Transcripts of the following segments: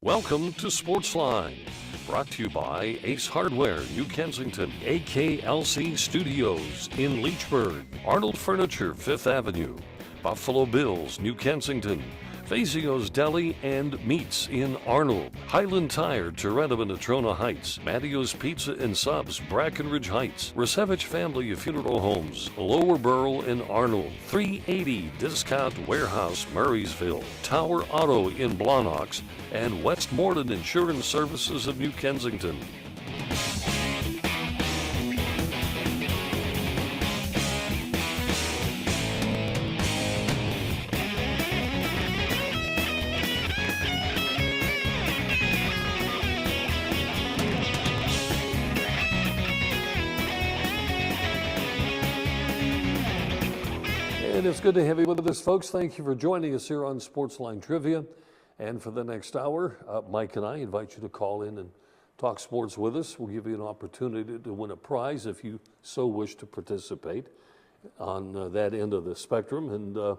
Welcome to Sportsline, brought to you by Ace Hardware, New Kensington, AKLC Studios in Leechburg, Arnold Furniture, 5th Avenue, Buffalo Bills, New Kensington, Fazio's Deli and Meats in Arnold, Highland Tire, Toronto and Natrona Heights, Mattio's Pizza and Subs, Brackenridge Heights, Resevich Family Funeral Homes, Lower Burl in Arnold, 380 Discount Warehouse, Murraysville, Tower Auto in Blawnox, and Westmoreland Insurance Services of New Kensington. And it's good to have you with us, folks. Thank you for joining us here on Sportsline Trivia. And for the next hour, Mike and I invite you to call in and talk sports with us. We'll give you an opportunity to win a prize if you so wish to participate on that end of the spectrum. And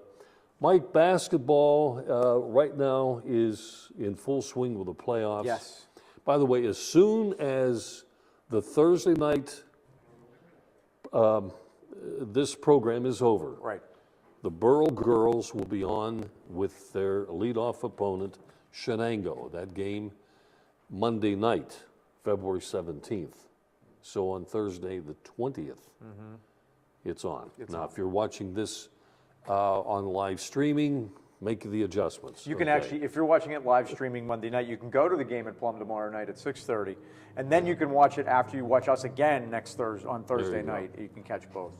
Mike, basketball right now is in full swing with the playoffs. Yes. By the way, as soon as the Thursday night this program is over, Right. the Borough girls will be on with their leadoff opponent, Shenango. That game Monday night, February 17th. So on Thursday, the 20th, it's on. Now, if you're watching this on live streaming, make the adjustments. You can actually, if you're watching it live streaming Monday night, you can go to the game at Plum tomorrow night at 6:30, and then you can watch it after you watch us again next Thursday on Thursday night. You can catch both.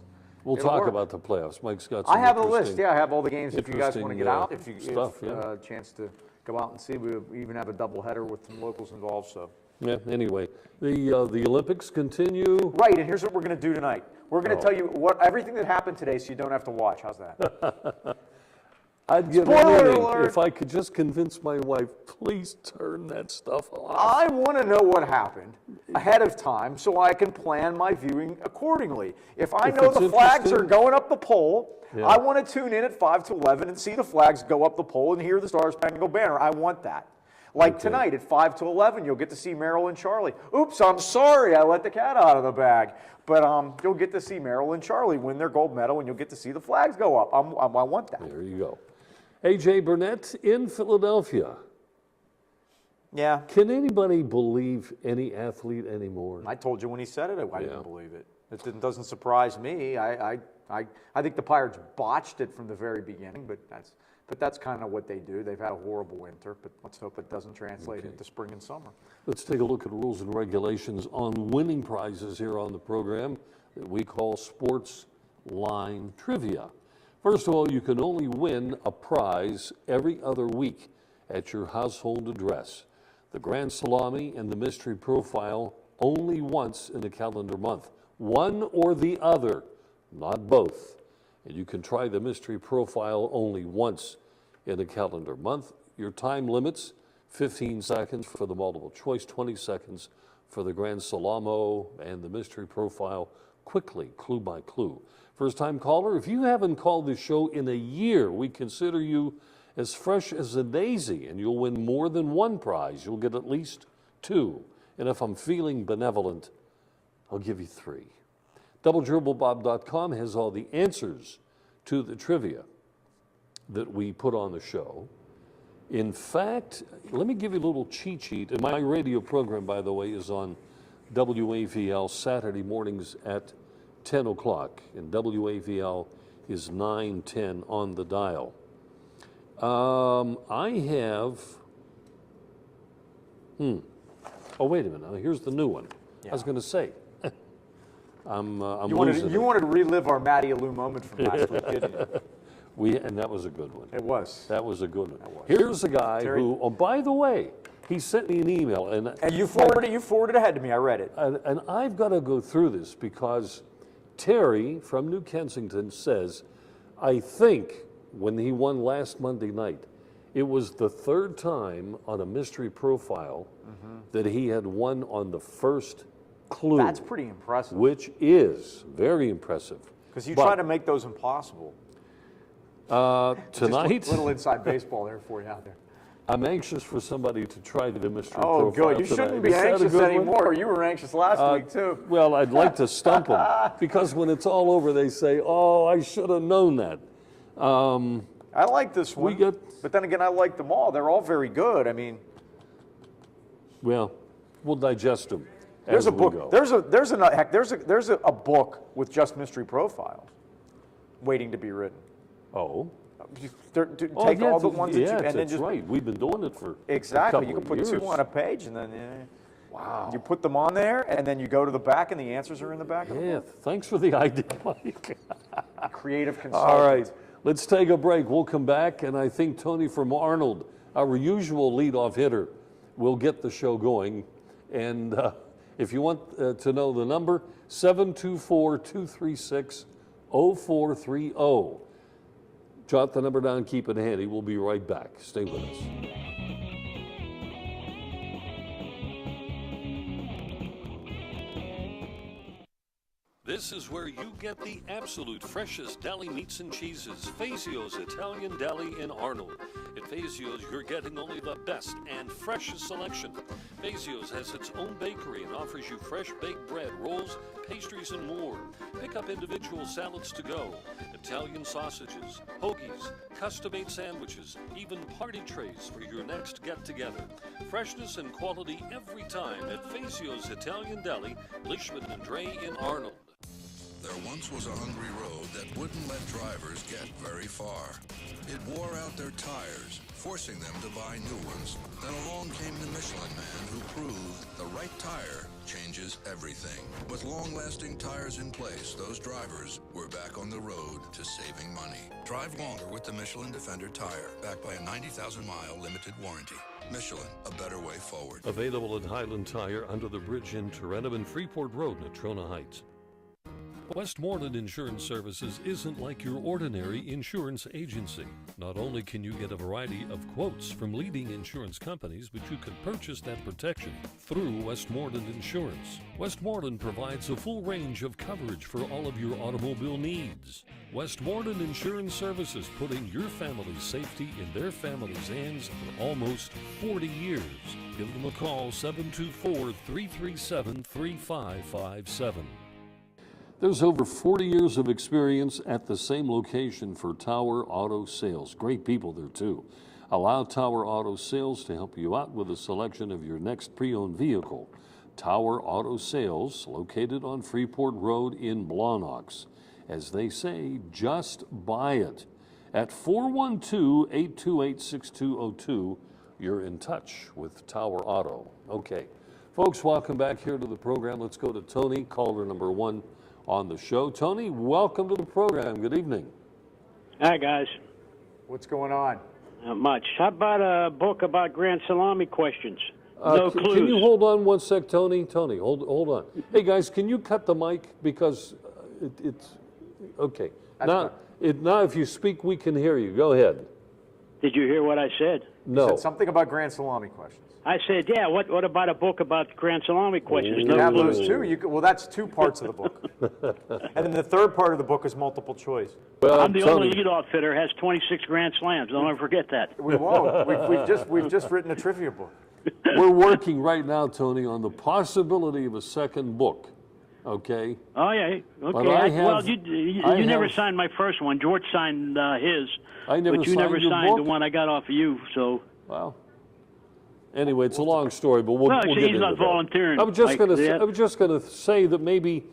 We'll It'll talk work. about the playoffs. Mike's got some I have a interesting- list. Yeah, I have all the games. If you guys want to get out, if stuff, yeah. chance to go out and see, we even have a doubleheader with some locals involved. So. Yeah, anyway, the Olympics continue. Right, and here's what we're going to do tonight. We're going to tell you everything that happened today, so you don't have to watch. How's that? I'd give Spoiler anything alert. if I could just convince my wife, please turn that stuff off. I want to know what happened ahead of time so I can plan my viewing accordingly. If I know it's the flags are interesting- going up the pole, Yeah. I want to tune in at 5 to 11 and see the flags go up the pole and hear the Star Spangled Banner. I want that. Like tonight at 5 to 11, you'll get to see Meryl and Charlie. Oops, I'm sorry, I let the cat out of the bag. But you'll get to see Meryl and Charlie win their gold medal, and you'll get to see the flags go up. I want that. There you go. A.J. Burnett in Philadelphia. Yeah. Can anybody believe any athlete anymore? I told you when he said it, I Yeah. didn't believe it. It doesn't surprise me. I think the Pirates botched it from the very beginning, but that's kind of what they do. They've had a horrible winter, but let's hope it doesn't translate into spring and summer. Let's take a look at rules and regulations on winning prizes here on the program that we call Sports Line Trivia. First of all, you can only win a prize every other week at your household address. The Grand Salami and the Mystery Profile only once in a calendar month. One or the other, not both. And you can try the Mystery Profile only once in a calendar month. Your time limits, 15 seconds for the multiple choice, 20 seconds for the Grand Salamo and the Mystery Profile, quickly, clue by clue. First time caller, if you haven't called the show in a year, we consider you as fresh as a daisy, and you'll win more than one prize. You'll get at least two. And if I'm feeling benevolent, I'll give you three. DoubleDribbleBob.com has all the answers to the trivia that we put on the show. In fact, let me give you a little cheat sheet. And my radio program, by the way, is on WAVL Saturday mornings at 10 o'clock. And WAVL is 910 on the dial. I have, oh, wait a minute. Now, here's the new one. I was going to say, I'm You wanted to relive our Matty Alou moment from last week, didn't you? And that was a good one. It was. That was a good one. Here's a guy who, oh, by the way, he sent me an email. And you forwarded ahead to me. I read it. And I've got to go through this because Terry from New Kensington says, I think when he won last Monday night, it was the third time on a Mystery Profile that he had won on the first clue. That's pretty impressive. Which is very impressive. Because you try to make those impossible. Tonight, Just a little inside baseball there for you out there. I'm anxious for somebody to try the mystery Oh, profile good. You tonight. shouldn't be Is that a anxious good one? anymore. You were anxious last week, too. Well, I'd like to stump them because when it's all over, they say, "Oh, I should have known that." I like this one. But then again, I like them all. They're all very good. I mean, well, we'll digest them. there's as a we book. go. There's a book with just mystery profiles waiting to be written. Oh. Take all the ones that you and then that's just right. We've been doing it for exactly. A You couple can of put years. 2 on a page, and then Wow. you put them on there, and then you go to the back, and the answers are in the back. Of the Yeah. Thanks for the idea, Mike. book. Creative consultant. All right. Let's take a break. We'll come back, and I think Tony from Arnold, our usual leadoff hitter, will get the show going. And if you want to know the number, 724-236-0430. Jot the number down, keep it handy. We'll be right back. Stay with us. This is where you get the absolute freshest deli meats and cheeses. Fazio's Italian Deli in Arnold. At Fazio's, you're getting only the best and freshest selection. Fazio's has its own bakery and offers you fresh baked bread, rolls, pastries, and more. Pick up individual salads to go, Italian sausages, hoagies, custom-made sandwiches, even party trays for your next get-together. Freshness and quality every time at Fazio's Italian Deli, Leishman and Dre in Arnold. There once was a hungry road that wouldn't let drivers get very far. It wore out their tires, forcing them to buy new ones. Then along came the Michelin Man who proved the right tire changes everything. With long-lasting tires in place, those drivers were back on the road to saving money. Drive longer with the Michelin Defender tire, backed by a 90,000-mile limited warranty. Michelin, a better way forward. Available at Highland Tire under the bridge in Tarentum and Freeport Road, Natrona Heights. Westmoreland Insurance Services isn't like your ordinary insurance agency. Not only can you get a variety of quotes from leading insurance companies, but you can purchase that protection through Westmoreland Insurance. Westmoreland provides a full range of coverage for all of your automobile needs. Westmoreland Insurance Services, putting your family's safety in their family's hands for almost 40 years. Give them a call, 724-337-3557. There's over 40 years of experience at the same location for Tower Auto Sales. Great people there too. Allow Tower Auto Sales to help you out with a selection of your next pre-owned vehicle. Tower Auto Sales, located on Freeport Road in Blawnox. As they say, just buy it. At 412-828-6202, you're in touch with Tower Auto. Okay, folks, welcome back here to the program. Let's go to Tony, caller number 1 on the show. Tony, welcome to the program. Good evening. Hi, guys. What's going on? Not much. How about a book about Grand Salami questions? No clues. Can you hold on one sec, Tony? Tony, hold on. Hey, guys, can you cut the mic? Because it's... Okay. Now, if you speak, we can hear you. Go ahead. Did you hear what I said? No. You said something about Grand Salami questions. I said, yeah, what about a book about Grand Salami questions? You No have clues. those too. Well, that's 2 parts of the book. And then the 3rd part of the book is multiple choice. Well, I'm the Tony, only leadoff hitter, has 26 Grand Slams. Don't ever forget that. We won't. We've just written a trivia book. we're working right now, Tony, on the possibility of a second book. Okay? Oh, yeah. But Okay. I You never have- signed my first one. George signed his. I never but you signed never your signed book? the one I got off of you, so... Well, anyway, it's a long story, but we'll Well, get see, he's into not that. volunteering. I was just Like going to. that. I was just going to say that maybe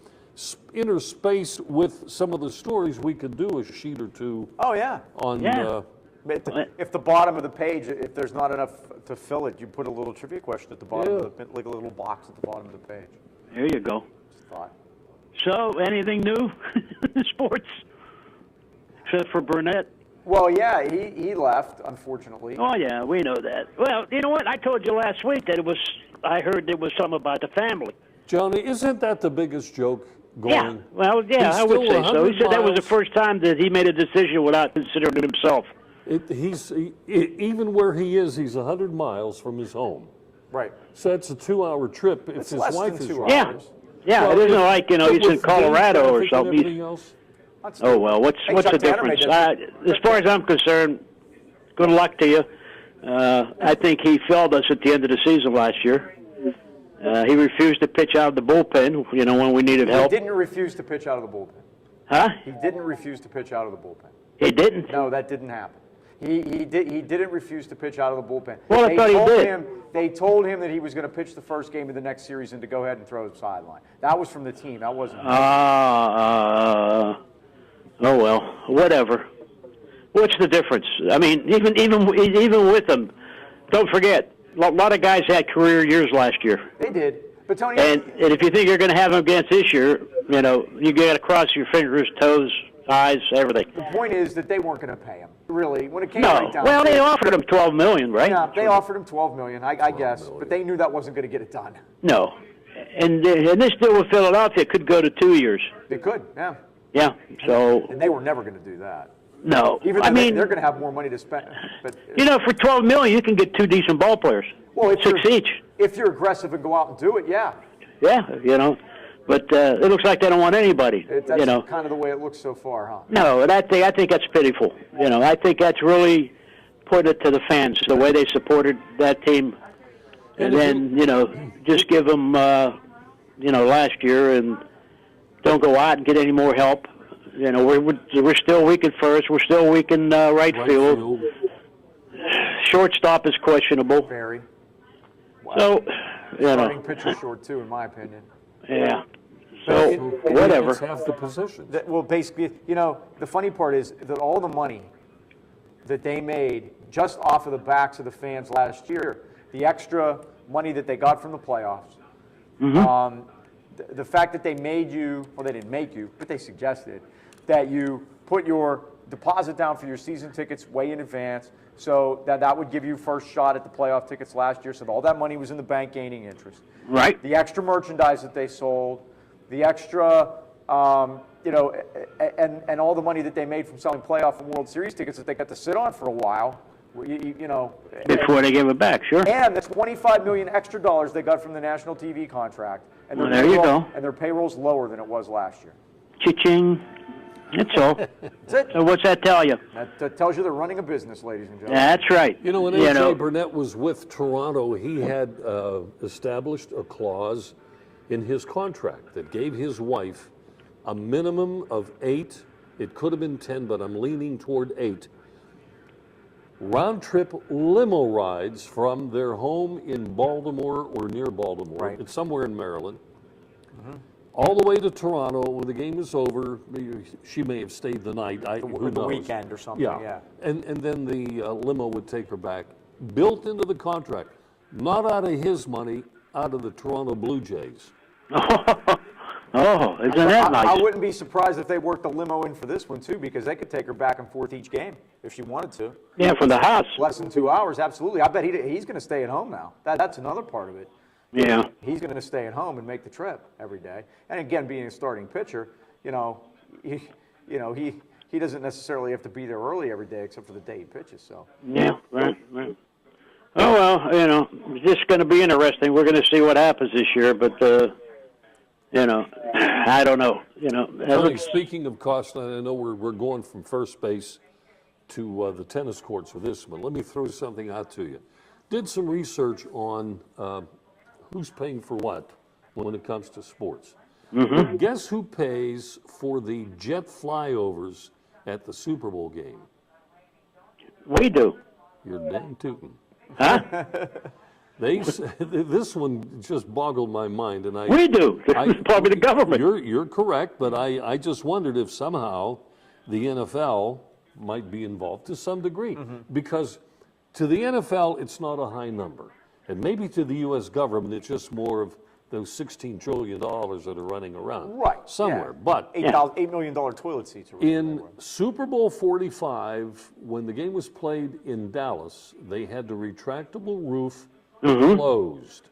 interspaced with some of the stories, we could do a sheet or two Oh, yeah. on. Yeah. If the bottom of the page, if there's not enough to fill it, you put a little trivia question at the bottom of the, like a little box at the bottom of the page. There you go. Just thought. So, anything new in sports? Except for Burnett? Well, yeah, he left, unfortunately. Oh, yeah, we know that. Well, you know what? I told you last week that I heard there was something about the family. Johnny, isn't that the biggest joke going? Yeah, well, yeah, He's I would still say so. He said that was the miles. first time that he made a decision without considering it himself. Even where he is, he's 100 miles from his home. Right. So that's a 2-hour trip if It's his less wife than is 2 right. Yeah, hours. yeah, Well, it isn't like, you know, but he's in with day Colorado or traffic and something. everything else? Oh, well, what's Hey, the Chuck Tanner made difference? that- As far as I'm concerned, good luck to you. I think he failed us at the end of the season last year. He refused to pitch out of the bullpen, when we needed help. He didn't refuse to pitch out of the bullpen. Huh? He didn't refuse to pitch out of the bullpen. He didn't? No, that didn't happen. He didn't refuse to pitch out of the bullpen. Well, I thought he did. They told him that he was going to pitch the first game of the next series and to go ahead and throw the sideline. That was from the team. That wasn't. Oh well, whatever. What's the difference? I mean, even with them, don't forget, a lot of guys had career years last year. They did, but Tony. And if you think you're going to have them against this year, you got to cross your fingers, toes, eyes, everything. The point is that they weren't going to pay him. Really, when it came right down. Well, they offered him $12 million, right? Yeah, they offered him $12 million, I guess, but they knew that wasn't going to get it done. No, and this deal with Philadelphia could go to 2 years. They could, yeah. Yeah. So. And they were never going to do that. No, Even though they're going to have more money to spend. But for $12 million, you can get 2 decent ball players. Well, six each. If you're aggressive and go out and do it, yeah. Yeah, but it looks like they don't want anybody. That's kind of the way it looks so far, huh? No, and I think that's pitiful. I think that's really put it to the fans the way they supported that team, and then just give them last year and don't go out and get any more help. We're still weak at first. We're still weak in right field. Shortstop is questionable. Very. Wow. So, Starting pitcher short too, in my opinion. Yeah. So whatever. It's half the positions. Well, basically, the funny part is that all the money that they made just off of the backs of the fans last year, the extra money that they got from the playoffs, the fact that they made you, well, they didn't make you, but they suggested that you put your deposit down for your season tickets way in advance, so that would give you first shot at the playoff tickets last year. So all that money was in the bank gaining interest. Right. The extra merchandise that they sold, the extra, and all the money that they made from selling playoff and World Series tickets that they got to sit on for a while. Before they give it back, sure. And that's $25 million extra dollars they got from the national TV contract. And there you go. And their payroll's lower than it was last year. Cha-ching. That's all. That's it. So what's that tell you? That tells you they're running a business, ladies and gentlemen. That's right. When A.J. Burnett was with Toronto, he had established a clause in his contract that gave his wife a minimum of 8, it could have been 10, but I'm leaning toward 8, round-trip limo rides from their home in Baltimore or near Baltimore. Right. It's somewhere in Maryland. All the way to Toronto. When the game is over, she may have stayed the night. Who The knows? weekend or something, yeah. And then the limo would take her back. Built into the contract. Not out of his money, out of the Toronto Blue Jays. Oh, isn't that nice? I wouldn't be surprised if they worked the limo in for this one, too, because they could take her back and forth each game if she wanted to. Yeah, from the house. Less than 2 hours, absolutely. I bet he's going to stay at home now. That's another part of it. Yeah. He's going to stay at home and make the trip every day. And again, being a starting pitcher, he doesn't necessarily have to be there early every day except for the day he pitches. So. Yeah, right. Oh well, it's just going to be interesting. We're going to see what happens this year, but I don't know. Tony, speaking of cost, I know we're going from first base to the tennis courts with this, but let me throw something out to you. Did some research on who's paying for what when it comes to sports. Mm-hmm. Guess who pays for the jet flyovers at the Super Bowl game? We do. You're dang tootin'. Huh? This one just boggled my mind, and we do. It's probably the government. You're correct, but I just wondered if somehow the NFL might be involved to some degree, because to the NFL it's not a high number, and maybe to the U.S. government it's just more of those $16 trillion that are running around somewhere. Yeah. But $8 million toilet seats. In Super Bowl 45, when the game was played in Dallas, they had the retractable roof closed.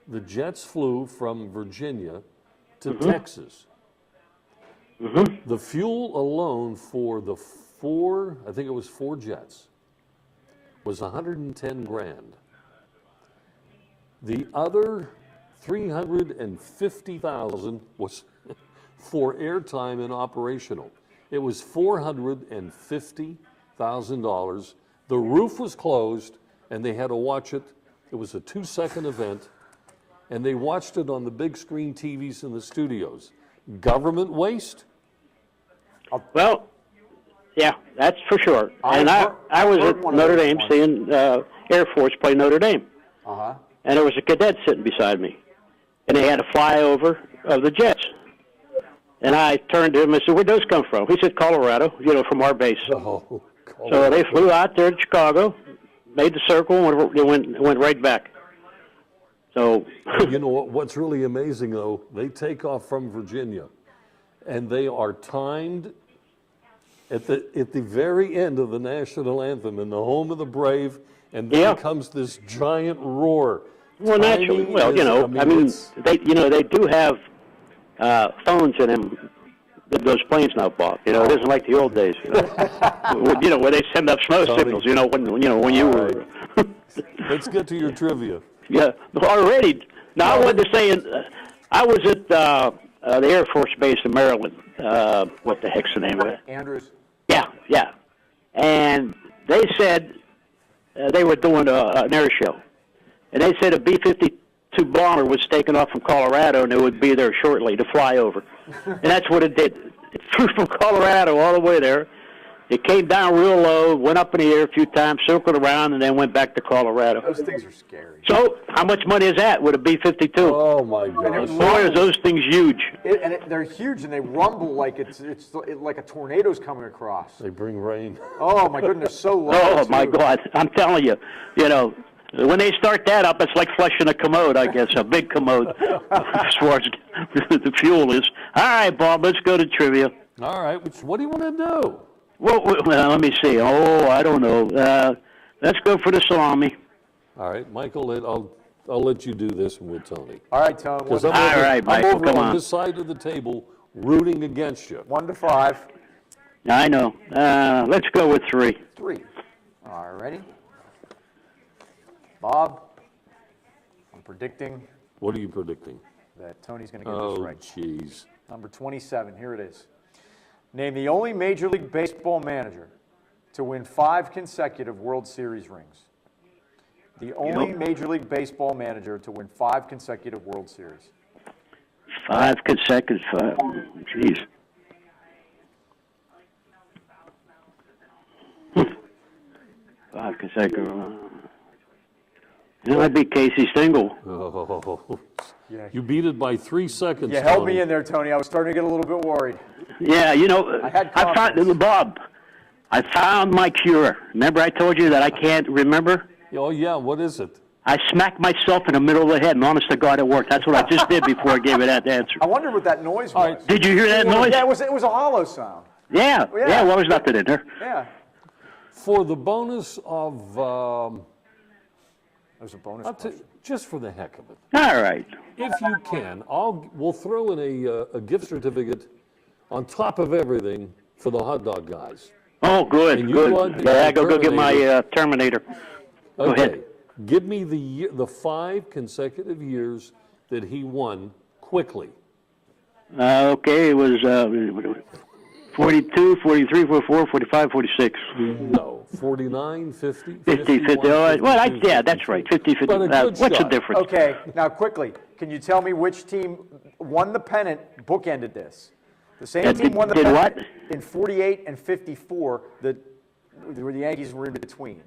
The Jets flew from Virginia to Texas. The fuel alone for the I think it was 4 jets, was $110,000. The other $350,000 was for airtime and operational. It was $450,000. The roof was closed, and they had to watch it. It was a 2-second event, and they watched it on the big screen TVs in the studios. Government waste? Well, yeah, that's for sure. And I was at Notre Dame seeing Air Force play Notre Dame. Uh-huh. And there was a cadet sitting beside me. And they had a flyover of the jets. And I turned to him and said, "Where'd those come from?" He said, "Colorado, from our base." Oh, So they flew out there to Chicago, made the circle, and went right back. So, You know what's really amazing, though? They take off from Virginia, and they are timed at the very end of the national anthem in the home of the brave, and then comes this giant roar. well, naturally, they do have phones in them. Those planes now, Bob. It isn't like the old days. Where they send up smoke signals. When you were. Let's get to your trivia. Yeah, already. Now, I wanted to say, I was at the Air Force Base in Maryland. What the heck's the name of it? Andrews. Yeah. And they said they were doing an air show. And they said a B-52 bomber was taken off from Colorado, and it would be there shortly to fly over. And that's what it did. It flew from Colorado all the way there. It came down real low, went up in the air a few times, circled around, and then went back to Colorado. Those things are scary. So, how much money is that with a B-52? Oh, my gosh. Boy, are those things huge. They're huge, and they rumble like it's like a tornado's coming across. They bring rain. Oh, my goodness, they're so low. Oh, my God. I'm telling you, when they start that up, it's like flushing a commode, I guess, a big commode, as far as the fuel is. All right, Bob, let's go to trivia. All right, what do you want to do? Well, let me see. Oh, I don't know. Let's go for the salami. All right, Michael, I'll let you do this one with Tony. All right, Tony. Because All right, Michael, I'm over come on on. this side of the table rooting against you. 1 to 5. I know. Let's go with 3. 3. All right, ready? Bob, I'm predicting What are you predicting? that Tony's going to get this right. Oh, jeez. Number 27, here it is. Name the only Major League Baseball manager to win 5 consecutive World Series rings. The only Major League Baseball manager to win 5 consecutive World Series. 5 consecutive. Jeez. 5 consecutive. It might be Casey Stengel. Oh, Yeah. you beat it by 3 seconds. You held Tony. me in there, Tony. I was starting to get a little bit worried. Yeah, I found Bob. I found my cure. Remember, I told you that I can't remember. Oh, yeah, what is it? I smacked myself in the middle of the head, and honest to God, it worked. That's what I just did before I gave you that answer. I wondered what that noise was. All right. Did you hear that noise? Yeah, it was a hollow sound. Yeah. Yeah. Well, there's nothing in there. Yeah. For the bonus of, There's a bonus I'll t- question. just for the heck of it, All right. if you can, we'll throw in a gift certificate on top of everything for the hot dog guys. Oh, good, And you good. want the Yeah, go get my Terminator. Go Okay, ahead. give me the 5 consecutive years that he won quickly. Okay, it was 42, 43, 44, 45, 46. No, 49, 50, 50, 50. All right. Well, that's right. 50, 50. But a good What's the shot. difference? Okay, now quickly, can you tell me which team won the pennant, bookended this? The same team won the did pennant what? in 48 and 54, where the Yankees were in between.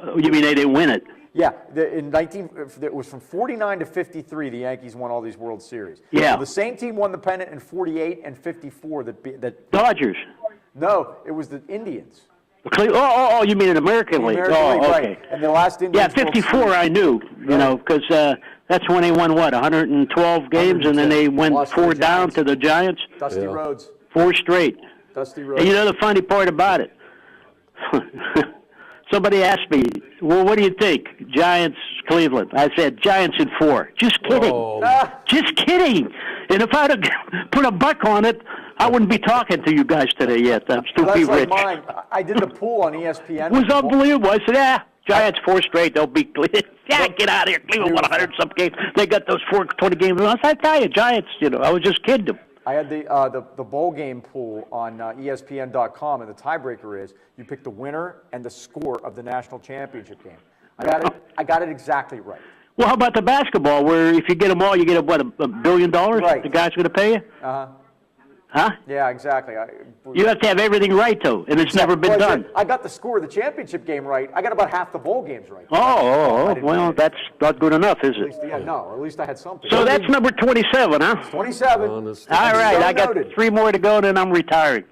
You mean they didn't win it? Yeah, it was from 49 to 53, the Yankees won all these World Series. Yeah. So the same team won the pennant in 48 and 54 that Dodgers. no, it was the Indians. Oh, you mean an American League? American Oh, League, okay. right. And the last Indians Yeah, World 54 Series. I knew, because that's when they won, 112 games, and then they went Lost to the 4 down Giants. to the Giants, Dusty Rhodes. 4 straight. Dusty Rhodes. And you know the funny part about it? Somebody asked me, well, what do you think? Giants, Cleveland. I said, Giants in 4. Just kidding. Oh. Just kidding. And if I'd have put a buck on it, I wouldn't be talking to you guys today yet. I'm still That's be like rich. mine. I did the pool on ESPN. It was unbelievable. I said, Giants 4 straight. They'll beat Cleveland. Yeah, get out of here. Cleveland won 100-some games. They got those 420 games. I said, I tell you, Giants, I was just kidding them. I had the bowl game pool on ESPN.com, and the tiebreaker is you pick the winner and the score of the national championship game. I got it exactly right. Well, how about the basketball, where if you get them all, you get $1 billion? Right. The guy's going to pay you? Uh-huh. Huh? Yeah, exactly. You have to have everything right, though, and it's never been done. I got the score of the championship game right. I got about half the bowl games right. Well, that's not good enough, is it? At least I had something. So that's number 27, huh? 27. All right, I got 3 more to go, and then I'm retiring.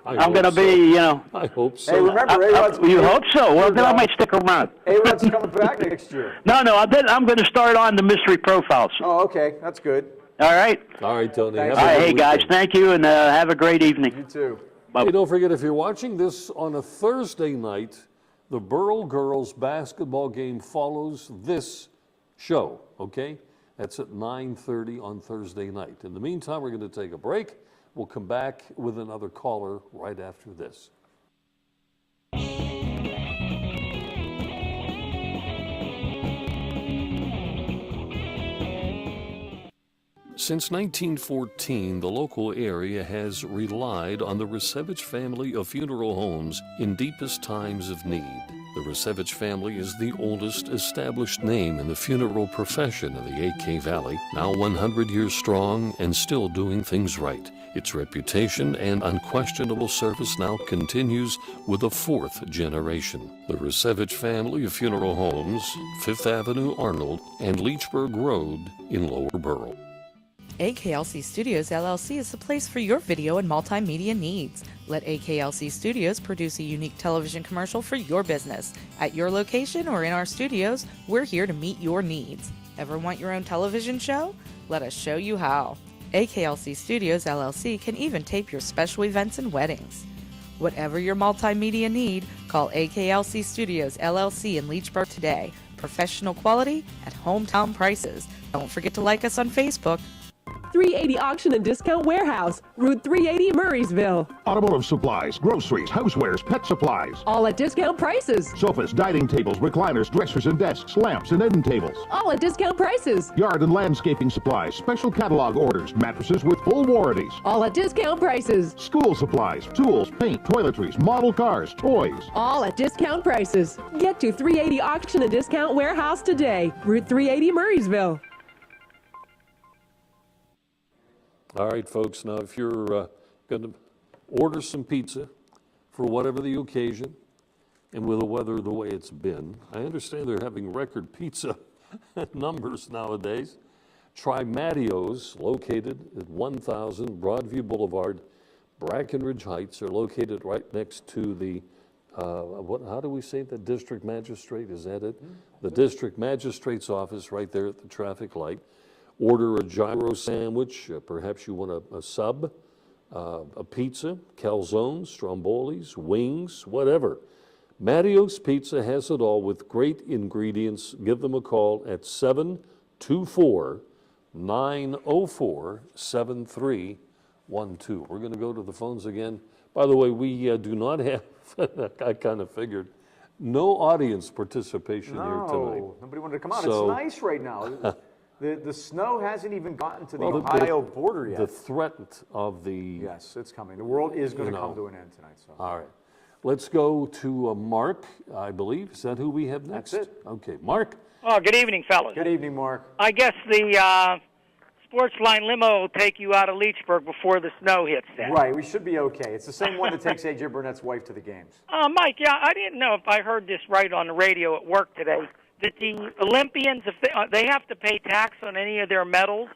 I'm going to be, I hope so. Hey, remember, A-Rod's... You hope so? Well, then I might stick around. A-Rod's coming back next year. No, I'm going to start on the mystery profiles. Oh, okay. That's good. All right? All right, Tony. Thanks. Have a good Hey, guys, weekend. thank you, and have a great evening. You too. Hey, don't forget, if you're watching this on a Thursday night, the Burl girls basketball game follows this show, okay? That's at 9:30 on Thursday night. In the meantime, we're going to take a break. We'll come back with another caller right after this. Since 1914, the local area has relied on the Resevich family of funeral homes in deepest times of need. The Resevich family is the oldest established name in the funeral profession in the AK Valley, now 100 years strong and still doing things right. Its reputation and unquestionable service now continues with a 4th generation. The Resevich family of funeral homes, 5th Avenue Arnold, and Leechburg Road in Lower Burl. AKLC Studios LLC is the place for your video and multimedia needs. Let AKLC Studios produce a unique television commercial for your business. At your location or in our studios, we're here to meet your needs. Ever want your own television show? Let us show you how. AKLC Studios LLC can even tape your special events and weddings. Whatever your multimedia need, call AKLC Studios LLC in Leechburg today. Professional quality at hometown prices. Don't forget to like us on Facebook. 380 Auction and Discount Warehouse, Route 380, Murraysville. Automotive supplies, groceries, housewares, pet supplies. All at discount prices. Sofas, dining tables, recliners, dressers and desks, lamps and end tables. All at discount prices. Yard and landscaping supplies, special catalog orders, mattresses with full warranties. All at discount prices. School supplies, tools, paint, toiletries, model cars, toys. All at discount prices. Get to 380 Auction and Discount Warehouse today, Route 380, Murraysville. All right, folks, now if you're going to order some pizza for whatever the occasion, and with the weather the way it's been, I understand they're having record pizza numbers nowadays. Try Mattio's, located at 1000 Broadview Boulevard, Brackenridge Heights. Are located right next to the, how do we say it? The district magistrate, is that it? The district magistrate's office right there at the traffic light. Order a gyro sandwich, perhaps you want a sub, a pizza, calzones, strombolis, wings, whatever. Mattio's Pizza has it all with great ingredients. Give them a call at 724-904-7312. We're going to go to the phones again. By the way, we do not have, I kind of figured, no audience participation here tonight. Nobody wanted to come out. So, it's nice right now. The snow hasn't even gotten to the Ohio border yet. The threat of the... Yes, it's coming. The world is going to come to an end tonight. So. All right. Let's go to Mark, I believe. Is that who we have next? That's it. Okay, Mark. Oh, good evening, fellas. Good evening, Mark. I guess the Sportsline limo will take you out of Leechburg before the snow hits then. Right, we should be okay. It's the same one that takes A.J. Burnett's wife to the games. Mike, yeah, I didn't know if I heard this right on the radio at work today, that the Olympians, if they have to pay tax on any of their medals.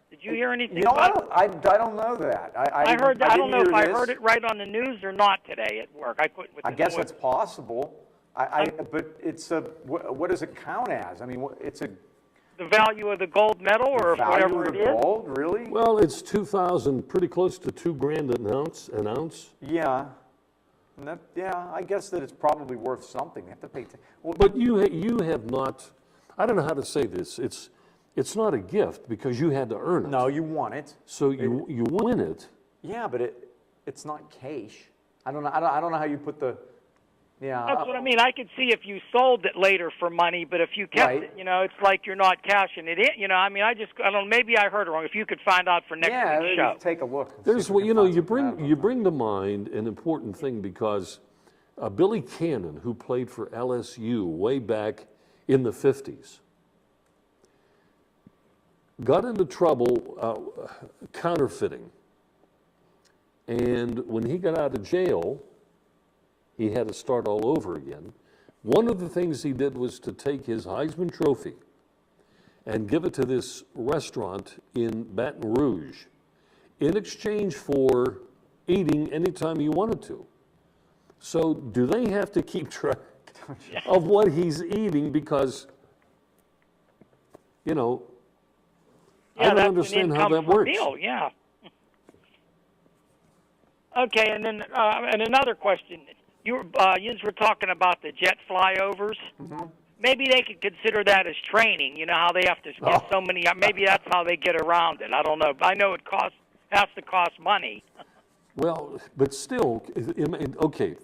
Did you hear anything about it? I don't know that. I heard that. I don't know if I heard it right on the news or not today at work. I couldn't. I guess it's possible. But it's what does it count as? I mean, it's a the value of the gold medal or whatever it is. Gold, really? Well, it's 2,000, pretty close to $2,000 an ounce. Yeah. And I guess that it's probably worth something. They have to pay. But you have not. I don't know how to say this. It's not a gift because you had to earn it. No, you won it. So you win it. Yeah, but it's not cash. I don't know how you put the. Yeah. That's what I mean. I could see if you sold it later for money, but if you kept it, it's like you're not cashing it in. I mean, I don't know. Maybe I heard it wrong. If you could find out for next week's show. Take a look. There's you bring to mind an important thing because Billy Cannon, who played for LSU way back in the 50s, got into trouble counterfeiting. And when he got out of jail, he had to start all over again. One of the things he did was to take his Heisman Trophy and give it to this restaurant in Baton Rouge in exchange for eating anytime he wanted to. So do they have to keep track of what he's eating? Because, you know, I don't understand how that works. Meal, yeah. Okay, and then and another question. You were talking about the jet flyovers. Mm-hmm. Maybe they could consider that as training. You know how they have to get so many. Maybe that's how they get around it. I don't know. But I know it has to cost money. Well, but still, okay.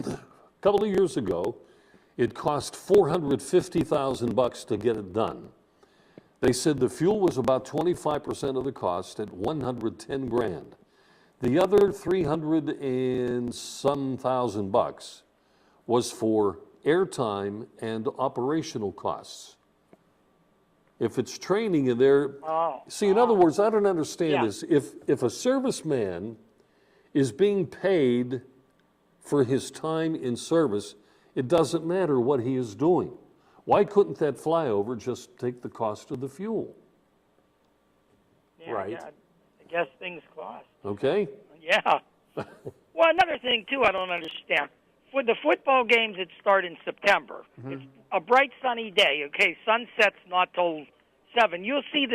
A couple of years ago, it cost $450,000 to get it done. They said the fuel was about 25% of the cost at $110,000. The other 300 and some thousand bucks was for airtime and operational costs. If it's training in there, see, in other words, I don't understand this. If a serviceman is being paid for his time in service, it doesn't matter what he is doing. Why couldn't that flyover just take the cost of the fuel? Yeah, right. Yeah. I guess things cost. Okay. Yeah. Well, another thing, too, I don't understand. For the football games that start in September, it's a bright, sunny day. Okay, sunset's not till 7. You'll see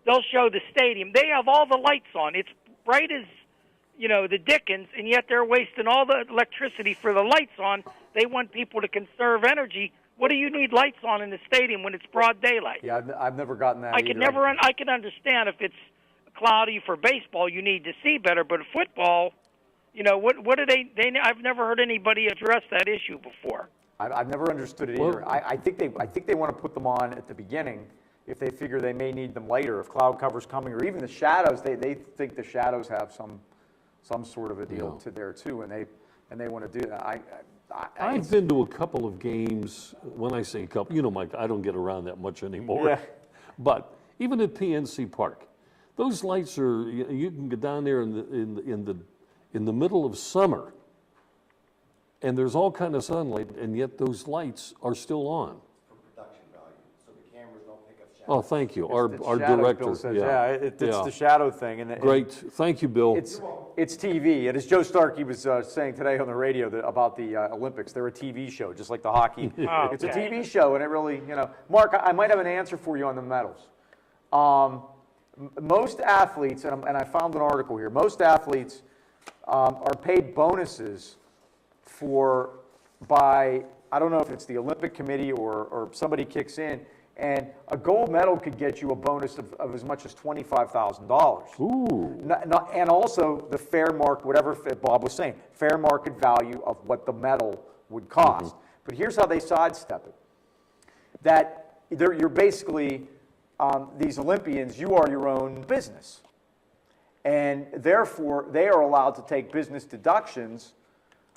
they'll show the stadium. They have all the lights on. It's bright as, the dickens, and yet they're wasting all the electricity for the lights on. They want people to conserve energy. What do you need lights on in the stadium when it's broad daylight? Yeah, I've never gotten that I can understand if it's cloudy for baseball, you need to see better, but football, what do they I've never heard anybody address that issue before. I've never understood it either. I think they want to put them on at the beginning if they figure they may need them later, if cloud cover's coming, or even the shadows. They think the shadows have some sort of a deal to there too, and they want to do that. I've been to a couple of games. When I say a couple, Mike, I don't get around that much anymore. Yeah. But even at PNC Park, those lights are. You can get down there in the middle of summer, and there's all kind of sunlight, and yet those lights are still on. For production value, so the cameras don't pick up shadows. Oh, thank you. Our shadow, director. Bill says, it's Yeah. the shadow thing. And Great. Thank you, Bill. It's TV. And as Joe Starkey was saying today on the radio about the Olympics, they're a TV show, just like the hockey. It's a TV show, and it really, Mark, I might have an answer for you on the medals. Most athletes, and I found an article here, most athletes are paid bonuses by, I don't know if it's the Olympic Committee or somebody kicks in, and a gold medal could get you a bonus of as much as $25,000. Ooh. And also the fair market, whatever Bob was saying, fair market value of what the medal would cost. But here's how they sidestep it. That you're basically, these Olympians, you are your own business. And therefore, they are allowed to take business deductions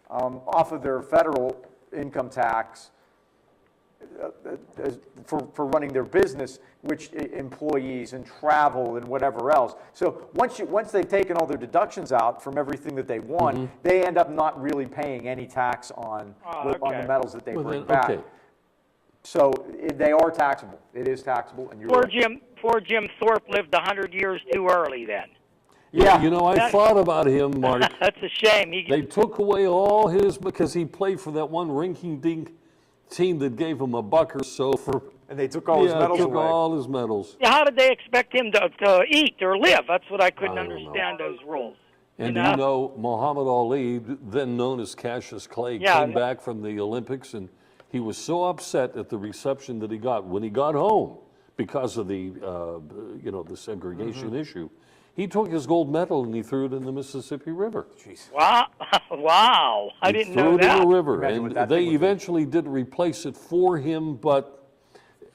off of their federal income tax for running their business, which employees and travel and whatever else. So once they've taken all their deductions out from everything that they won, they end up not really paying any tax on the medals that they bring back. Okay. So they are taxable. It is taxable, and you're Poor Jim Thorpe lived 100 years too early then. Yeah, I thought about him, Mark. That's a shame. They took away all his, because he played for that one rinky-dink team that gave him $1 or so for. And they took all his medals took away. all his medals. Yeah, how did they expect him to eat or live? That's what I couldn't understand, those rules. And Muhammad Ali, then known as Cassius Clay, came back from the Olympics, and he was so upset at the reception that he got when he got home because of the the segregation issue. He took his gold medal and he threw it in the Mississippi River. Jeez. Wow. I didn't know that. He threw it in the river, and they eventually did replace it for him, but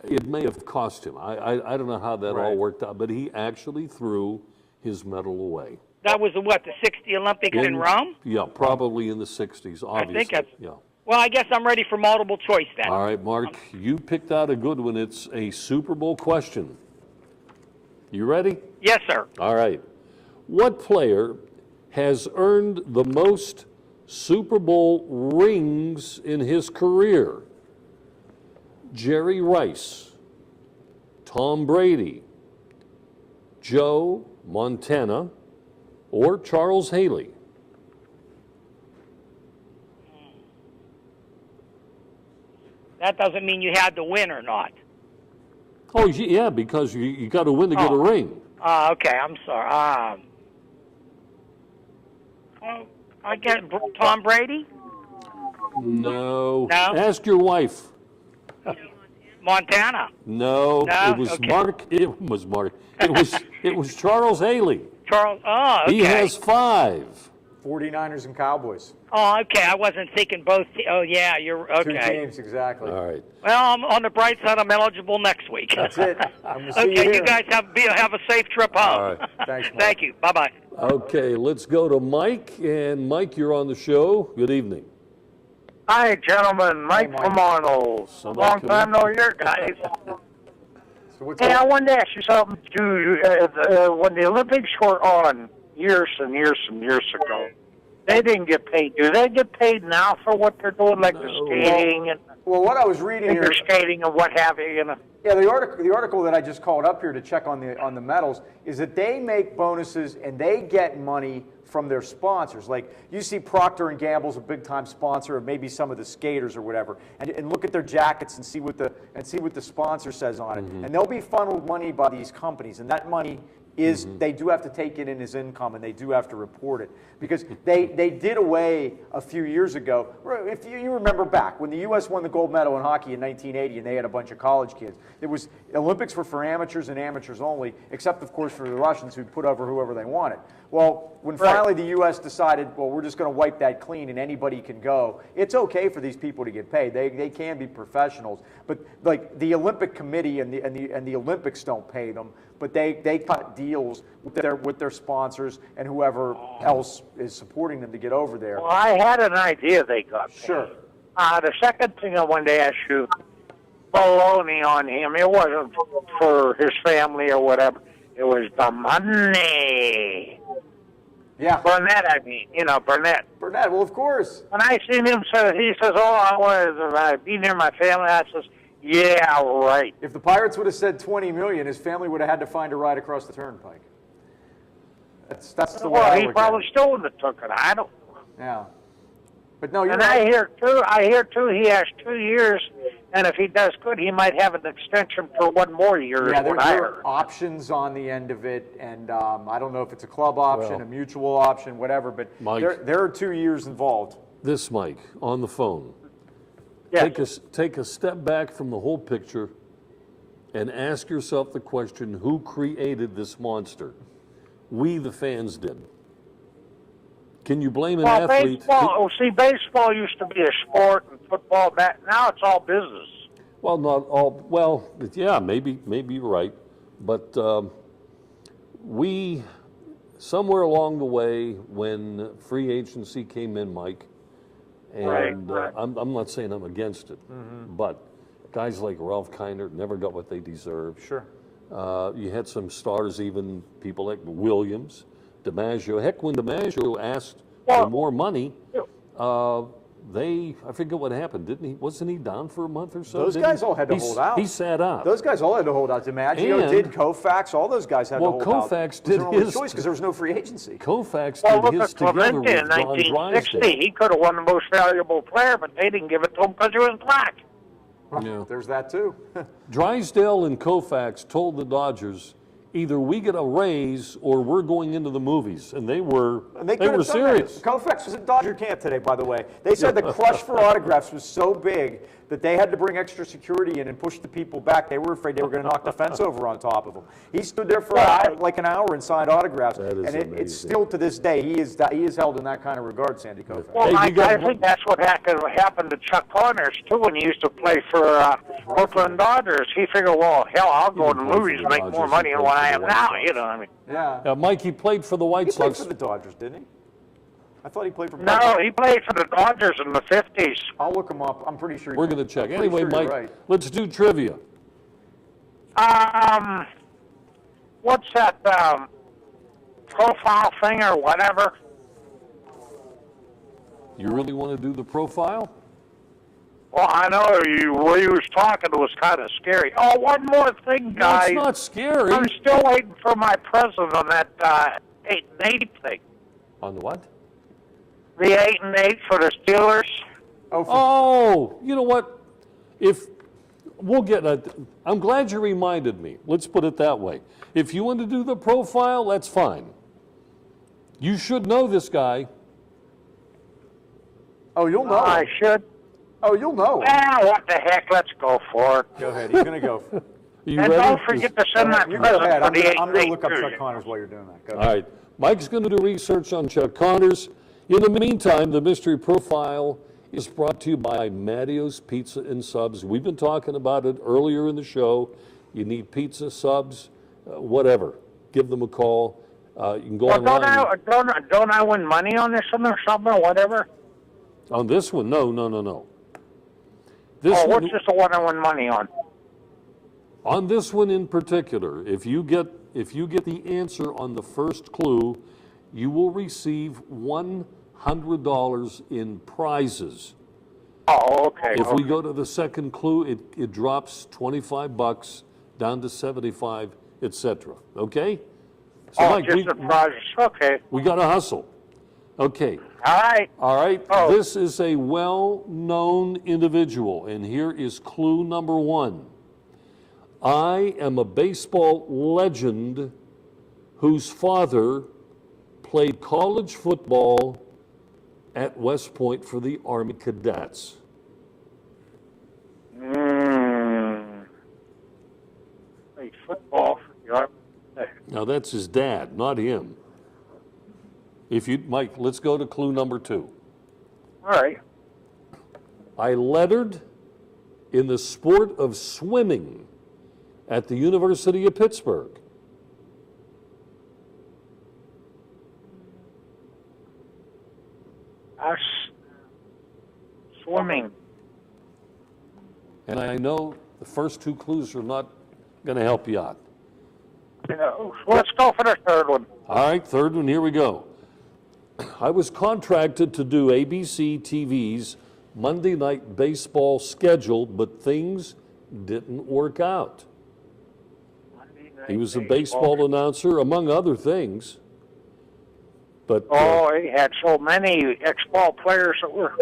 it may have cost him. I don't know how that all worked out, but he actually threw his medal away. That was the 60 Olympics in Rome? Yeah, probably in the 60s, obviously. I think that's, yeah. Well, I guess I'm ready for multiple choice then. All right, Mark, you picked out a good one. It's a Super Bowl question. You ready? Yes, sir. All right. What player has earned the most Super Bowl rings in his career? Jerry Rice, Tom Brady, Joe Montana, or Charles Haley? That doesn't mean you had to win or not. Oh, yeah, because you got to win to get a ring. Okay, I'm sorry. I get Tom Brady? No. No? Ask your wife. Montana? No, No? it was Okay. Mark. It was Mark. It was Charles Haley. Charles? Oh, okay. He has 5. 49ers and Cowboys. Oh, okay. I wasn't thinking both. Oh, yeah, you're okay. 2 teams, exactly. All right. Well, I'm on the bright side. I'm eligible next week. That's it. I'm gonna see Okay, you you here. guys have a safe trip home. All right. Thanks, Mark. Thank you. Bye-bye. Okay, let's go to Mike. And Mike, you're on the show. Good evening. Hi, gentlemen. Mike Mike. from Arnold. Somebody Long come time in. no hear, guys. So what's Hey, I up? wanted to ask you something. When the Olympics were on years and years and years ago, they didn't get paid. Do they get paid now for what they're doing, like the skating and Well, what I was reading here, figure skating and what have you? You know? yeah, the article that I just called up here to check on the medals is that they make bonuses and they get money from their sponsors. Like you see Procter and Gamble's a big time sponsor of maybe some of the skaters or whatever, and look at their jackets and see what the sponsor says on it. And they'll be funneled money by these companies, and that money is they do have to take it in as income, and they do have to report it because they did away a few years ago. If you remember back when the U.S. won the gold medal in hockey in 1980, and they had a bunch of college kids, it was Olympics were for amateurs and amateurs only, except of course for the Russians who'd put over whoever they wanted. Well, when finally the U.S. decided, well, we're just going to wipe that clean and anybody can go, it's okay for these people to get paid. They can be professionals, but like the Olympic Committee and the Olympics don't pay them, but they cut deals with their sponsors and whoever else is supporting them to get over there. Well, I had an idea they got paid. Sure. The second thing I wanted to ask you, baloney on him. It wasn't for his family or whatever. It was the money. Yeah. Burnett, I mean. You know, Burnett. Burnett, well, of course. When I seen him, he says, "Oh, I want to be near my family." I says, "Yeah, right." If the Pirates would have said 20 million, his family would have had to find a ride across the turnpike. That's the way Well, I he look probably at it. still wouldn't have took it. I don't. Yeah. But no, you're And right. I hear too, he has 2 years, and if he does good, he might have an extension for 1 more year. Yeah, is what I there heard. are options on the end of it, and I don't know if it's a club option, Well, a mutual option, whatever, but Mike- there are 2 years involved. This Mike on the phone. Yes. Take a step back from the whole picture and ask yourself the question, who created this monster? We, the fans, did. Can you blame an Well, athlete? baseball used to be a sport, and football, now it's all business. Well, not all. Well, yeah, maybe you're right, but we somewhere along the way when free agency came in, Mike, and Right. I'm not saying I'm against it, but guys like Ralph Kiner never got what they deserved. Sure. You had some stars, even people like Williams, DiMaggio. Heck, when DiMaggio asked for more money, I forget what happened, didn't he? Wasn't he down for a month or so? Those guys all had to hold out. He sat out. Those guys all had to hold out. DiMaggio And- did, Koufax, all those guys had to hold out. Koufax It was their did only his- choice because there was no free agency. Koufax Well, did look his at together Clemente with in Don 1960. Drysdale. He could have won the most valuable player, but they didn't give it to him because he was black. Yeah. There's that too. Drysdale and Koufax told the Dodgers, either we get a raise or we're going into the movies, and they were And they were serious. Koufax was at Dodger camp today, by the way. They said the crush for autographs was so big that they had to bring extra security in and push the people back. They were afraid they were going to knock the fence over on top of him. He stood there for like an hour and signed autographs. That is and it's amazing. still to this day, he is held in that kind of regard, Sandy Koufax. Well, Hey, I you got- think that's what happened to Chuck Connors, too, when he used to play for Brooklyn Dodgers. He figured, well, hell, I'll go to the played for movies the and make Dodgers, more he money than played what for I the am White now, Sox. you know what I mean? Yeah. Mike, he played for the White He played Sox. for the Dodgers, didn't he? I thought he played for. No, he played for the Dodgers in the 50s. I'll look him up. I'm pretty sure. We're going to check. Anyway, sure Mike, right. let's do trivia. What's that profile thing or whatever? You really want to do the profile? Well, I know where you was talking, it was kind of scary. Oh, one more thing, guys. No, it's not scary. I'm still waiting for my present on that 8 and 8 thing. On the what? The 8 and 8 for the Steelers. Oh, you know what? We'll get I'm glad you reminded me. Let's put it that way. If you want to do the profile, that's fine. You should know this guy. Oh, you'll know. I should. Oh, you'll know. Well, what the heck? Let's go for it. Go ahead. He's going to go. You And ready? don't forget to send my You present go ahead. for I'm the 8 going and to 8 look up too. Chuck Connors while you're doing that. Go All ahead. right. Mike's going to do research on Chuck Connors. In the meantime, the mystery profile is brought to you by Mattio's Pizza and Subs. We've been talking about it earlier in the show. You need pizza, subs, whatever. Give them a call. You can go Well, online. don't I win money on this one or something or whatever? On this one, no. This What's one, this the one I win money on? on this one in particular, if you get the answer on the first clue, you will receive $100 in prizes. Oh, okay. If we go to the second clue, it drops $25 down to $75, etc. Okay? So Oh, Mike, just the prizes. Okay. we got to hustle. Okay. All right. All right. Oh. This is a well-known individual, and here is clue number 1. I am a baseball legend whose father played college football at West Point for the Army Cadets. Play football for the Army. Now that's his dad, not him. Mike, let's go to clue number 2. All right. I lettered in the sport of swimming at the University of Pittsburgh. Us swimming. And I know the first 2 clues are not going to help you out. Let's go for the third one. All right, third one, here we go. I was contracted to do ABC TV's Monday Night Baseball schedule, but things didn't work out. He was a baseball announcer, among other things. But He had so many ex-ball players that were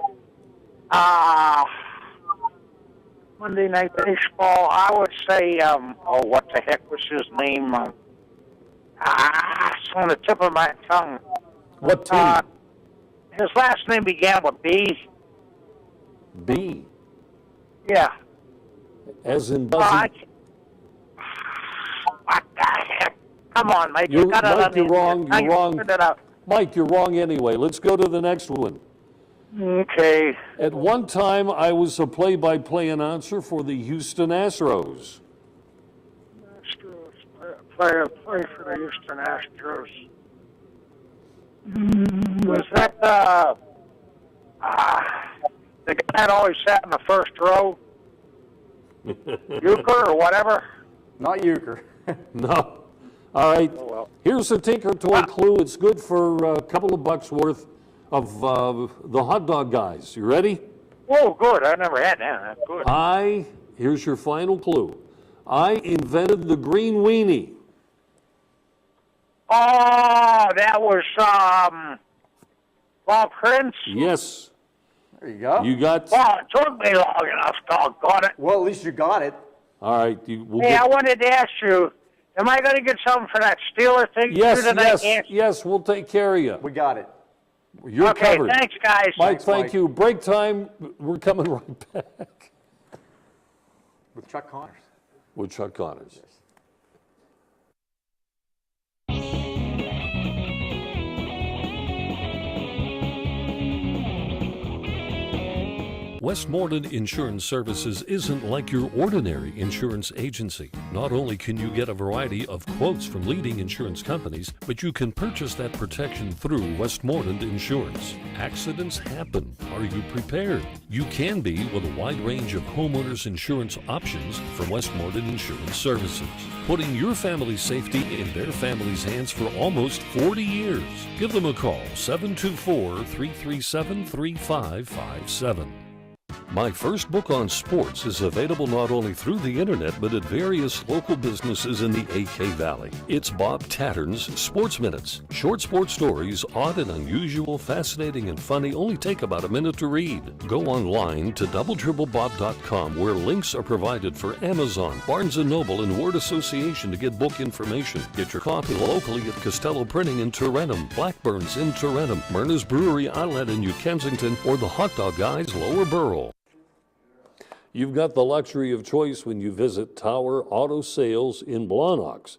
Monday Night Baseball. I would say, what the heck was his name? It's on the tip of my tongue. What team? His last name began with B. B. Yeah. As in What Buzzy. the heck? Come on, Mike. Mike, gotta you're wrong. You're wrong. Figure that out. Mike, you're wrong anyway. Let's go to the next one. Okay. At one time, I was a play-by-play announcer for the Houston Astros. Play for the Houston Astros. Was that the guy that always sat in the first row? Euchre or whatever? Not Euchre. No. All right. Oh, well. Here's a Tinker Toy clue. It's good for a couple of bucks worth of the hot dog guys. You ready? Oh, good. I never had that. That's good. Here's your final clue. I invented the green weenie. Oh, that was Bob Prince. Yes. There you go. You got. Well, it took me long enough, doggone it. Well, at least you got it. All right. Hey, I wanted to ask you, am I going to get something for that Steeler thing? Yes, we'll take care of you. We got it. You're okay, covered. thanks, guys. Mike, Thanks, thank Mike. you. Break time. We're coming right back. With Chuck Connors. With Chuck Connors. Westmoreland Insurance Services isn't like your ordinary insurance agency. Not only can you get a variety of quotes from leading insurance companies, but you can purchase that protection through Westmoreland Insurance. Accidents happen. Are you prepared? You can be with a wide range of homeowners insurance options from Westmoreland Insurance Services, putting your family's safety in their family's hands for almost 40 years. Give them a call, 724-337-3557. My First Book on Sports is available not only through the internet, but at various local businesses in the AK Valley. It's Bob Tattern's Sports Minutes. Short sports stories, odd and unusual, fascinating and funny, only take about a minute to read. Go online to doubletripplebob.com, where links are provided for Amazon, Barnes & Noble, and Word Association to get book information. Get your copy locally at Costello Printing in Tarentum, Blackburn's in Tarentum, Myrna's Brewery Outlet in New Kensington, or the Hot Dog Guys Lower Borough. You've got the luxury of choice when you visit Tower Auto Sales in Blawnox.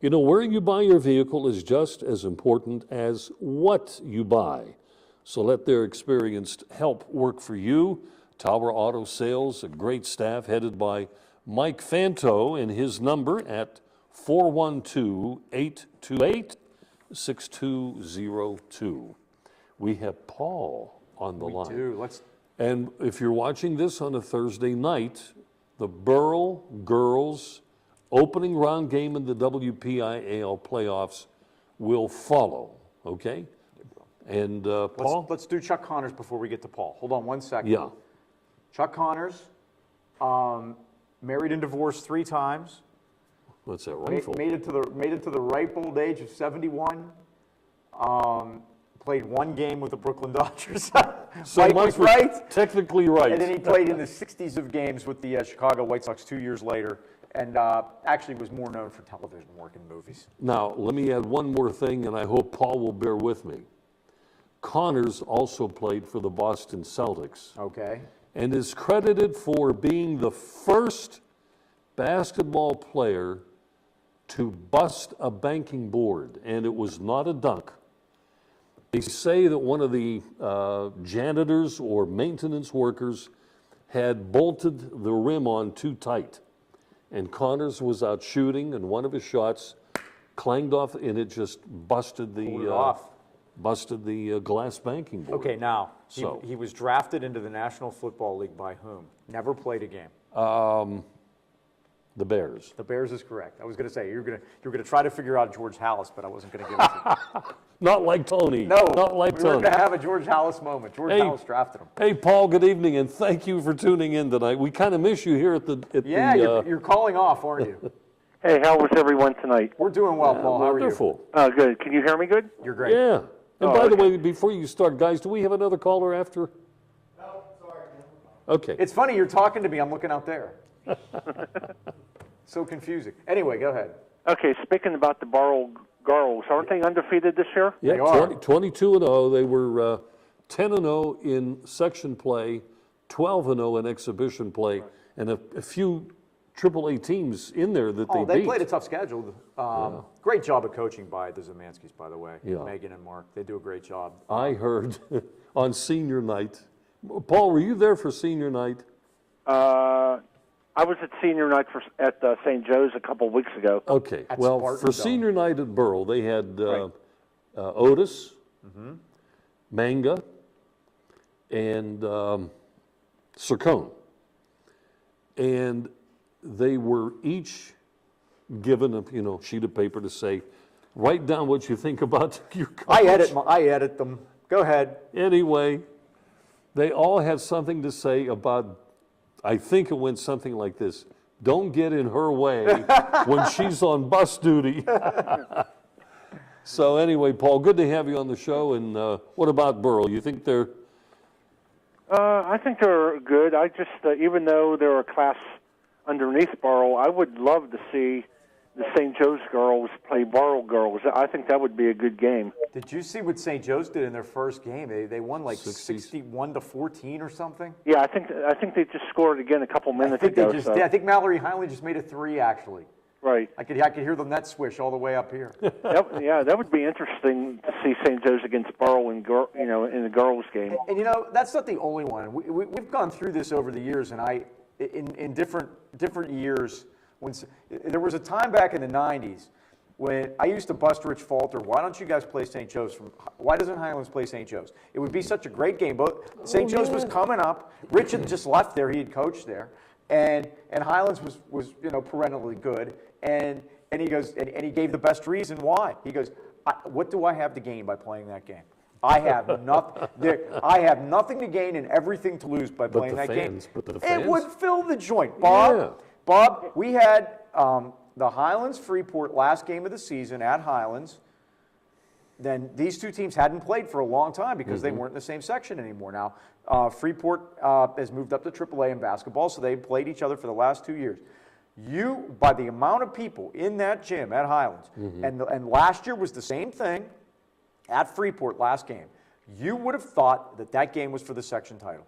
You know, where you buy your vehicle is just as important as what you buy. So let their experienced help work for you. Tower Auto Sales, a great staff headed by Mike Fanto, and his number at 412-828-6202. We have Paul on the line. We do. And if you're watching this on a Thursday night, the Borough girls opening round game in the WPIAL playoffs will follow, okay? And Paul? Let's do Chuck Connors before we get to Paul. Hold on one second. Yeah. Chuck Connors, married and divorced 3 times. What's that, rifle? Made it to the ripe old age of 71. Played 1 game with the Brooklyn Dodgers. So Mike Mike was right. Technically right. And then he played in the 60s of games with the Chicago White Sox 2 years later, and actually was more known for television work and movies. Now, let me add one more thing, and I hope Paul will bear with me. Connors also played for the Boston Celtics. Okay. And is credited for being the first basketball player to bust a banking board, and it was not a dunk. They say that one of the janitors or maintenance workers had bolted the rim on too tight, and Connors was out shooting, and one of his shots clanged off, and it just busted the glass banking board. Okay, now So he was drafted into the National Football League by whom? Never played a game. The Bears. The Bears is correct. I was going to say you're going to try to figure out George Halas, but I wasn't going to give it to you. Not like Tony. No, not like we Tony. were going to have a George Halas moment. George Halas drafted him. Hey, Paul. Good evening, and thank you for tuning in tonight. We kind of miss you here at the. You're calling off, aren't you? Hey, how was everyone tonight? We're doing well, Paul. How are you? Wonderful. Good. Can you hear me good? You're great. Yeah. And by the way, before you start, guys, do we have another caller after? No, sorry. Okay. It's funny, you're talking to me. I'm looking out there. So confusing. Anyway, go ahead. Okay, speaking about the Borough girls, aren't they undefeated this year? Yeah, They are. 22-0. They were 10-0 in section play, 12-0 in exhibition play, and a few AAA teams in there that they beat. They played a tough schedule. Great job of coaching by the Zemanskis, by the way. Yeah. Megan and Mark. They do a great job. I heard on senior night. Paul, were you there for senior night? I was at senior night at St. Joe's a couple weeks ago. Okay. At Well, Spartan for Dome. senior night at Burrell, they had Otis, Manga, and Sircone. And they were each given a sheet of paper to say, write down what you think about your coach. I edit them. Go ahead. Anyway, they all had something to say about, I think it went something like this: don't get in her way when she's on bus duty. So anyway, Paul, good to have you on the show. And what about Burrell? You think they're... I think they're good. I just, even though they're a class underneath Borough, I would love to see the St. Joe's girls play Borough girls. I think that would be a good game. Did you see what St. Joe's did in their first game? They won like 61-14 or something. Yeah, I think they just scored again a couple minutes ago. I think Mallory Heinley just made a 3 actually. Right. I could hear the net swish all the way up here. That would be interesting to see St. Joe's against Borough in the girls' game. And that's not the only one. We've gone through this over the years, and in different years. There was a time back in the '90s when I used to bust Rich Falter. Why don't you guys play St. Joe's? Why doesn't Highlands play St. Joe's? It would be such a great game. But St. Joe's was coming up. Rich had just left there. He had coached there, and Highlands was perennially good. And he goes, and he gave the best reason why. He goes, what do I have to gain by playing that game? I have nothing. I have nothing to gain and everything to lose by playing that game. It would fill the joint, Bob. Yeah. Bob, we had the Highlands Freeport last game of the season at Highlands. Then these two teams hadn't played for a long time because they weren't in the same section anymore. Now Freeport has moved up to AAA in basketball, so they played each other for the last 2 years. By the amount of people in that gym at Highlands, and last year was the same thing at Freeport last game, you would have thought that game was for the section title.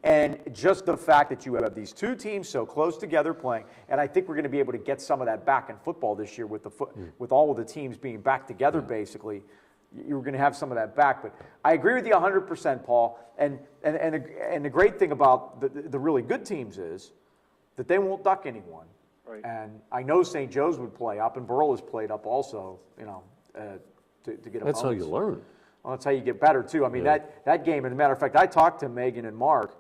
And just the fact that you have these two teams so close together playing, and I think we're going to be able to get some of that back in football this year with with all of the teams being back together basically. You're going to have some of that back. But I agree with you 100%, Paul. And the great thing about the really good teams is that they won't duck anyone. Right. And I know St. Joe's would play up, and Burrell has played up also, to get a That's how bonus. you learn. Well, that's how you get better, too. I mean, that game, as a matter of fact, I talked to Megan and Mark